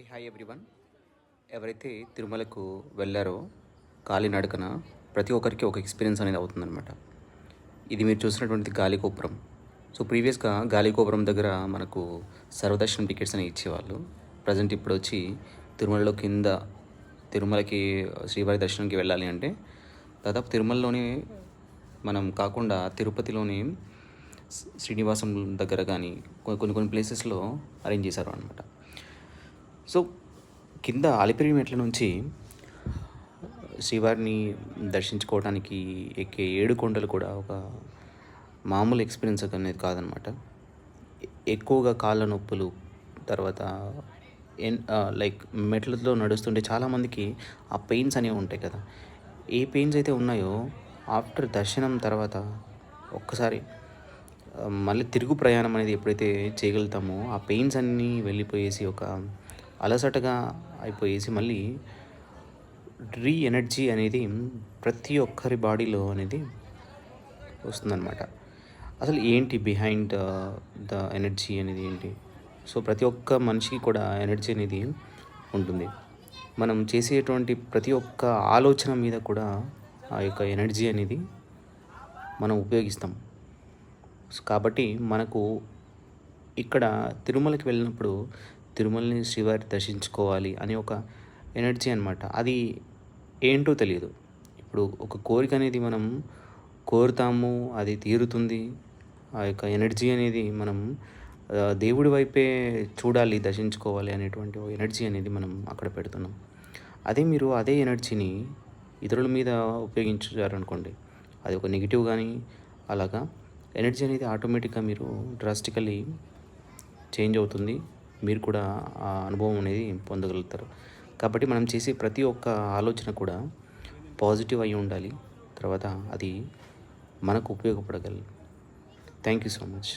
Hi everyone. ఎవరైతే తిరుమలకు వెళ్ళారో కాలినడకన ప్రతి ఒక్కరికి ఒక ఎక్స్పీరియన్స్ అనేది అవుతుందన్నమాట. ఇది మీరు చూసినటువంటిది గాలిగోపురం. సో ప్రీవియస్‌గా గాలిగోపురం దగ్గర మనకు సర్వదర్శనం టికెట్స్ అనేవి ఇచ్చేవాళ్ళు. ప్రజెంట్ ఇప్పుడొచ్చి తిరుమలలో కింద తిరుమలకి శ్రీవారి దర్శనంకి వెళ్ళాలి అంటే దాదాపు తిరుమలలోనే మనం కాకుండా తిరుపతిలోని శ్రీనివాసం దగ్గర కానీ కొన్ని ప్లేసెస్‌లో అరేంజ్ చేశారు అనమాట. సో కింద అలిపిరి మెట్ల నుంచి శ్రీవారిని దర్శించుకోవడానికి ఎక్కే 7 కొండలు కూడా ఒక మామూలు ఎక్స్పీరియన్స్ అనేది కాదనమాట. ఎక్కువగా కాళ్ళ నొప్పులు, తర్వాత లైక్ మెట్లతో నడుస్తుంటే చాలామందికి ఆ పెయిన్స్ అనేవి ఉంటాయి కదా. ఏ పెయిన్స్ అయితే ఉన్నాయో ఆఫ్టర్ దర్శనం తర్వాత ఒక్కసారి మళ్ళీ తిరుగు ప్రయాణం అనేది ఎప్పుడైతే చేయగలుగుతామో ఆ పెయిన్స్ అన్నీ వెళ్ళిపోయేసి ఒక అలసటగా అయిపోయేసి మళ్ళీ ఎనర్జీ అనేది ప్రతి ఒక్కరి బాడీలో అనేది వస్తుందన్నమాట. అసలు ఏంటి బిహైండ్ ద ఎనర్జీ అనేది ఏంటి? సో ప్రతి ఒక్క మనిషికి కూడా ఎనర్జీ అనేది ఉంటుంది. మనం చేసేటువంటి ప్రతి ఒక్క ఆలోచన మీద కూడా ఆ యొక్క ఎనర్జీ అనేది మనం ఉపయోగిస్తాం. కాబట్టి మనకు ఇక్కడ తిరుమలకి వెళ్ళినప్పుడు తిరుమలని శ్రీవారి దర్శించుకోవాలి అని ఒక ఎనర్జీ అనమాట. అది ఏంటో తెలియదు. ఇప్పుడు ఒక కోరిక అనేది మనం కోరుతాము, అది తీరుతుంది. ఆ యొక్క ఎనర్జీ అనేది మనం దేవుడి వైపే చూడాలి, దర్శించుకోవాలి అనేటువంటి ఒక ఎనర్జీ అనేది మనం అక్కడ పెడుతున్నాం. అదే మీరు అదే ఎనర్జీని ఇతరుల మీద ఉపయోగించారనుకోండి, అది ఒక నెగిటివ్ కానీ అలాగా ఎనర్జీ అనేది ఆటోమేటిక్గా మీరు డ్రాస్టికల్లీ చేంజ్ అవుతుంది. మీరు కూడా ఆ అనుభవం అనేది పొందగలుగుతారు. కాబట్టి మనం చేసే ప్రతి ఒక్క ఆలోచన కూడా పాజిటివ్ అయి ఉండాలి. తర్వాత అది మనకు ఉపయోగపడగలదు. Thank you so much.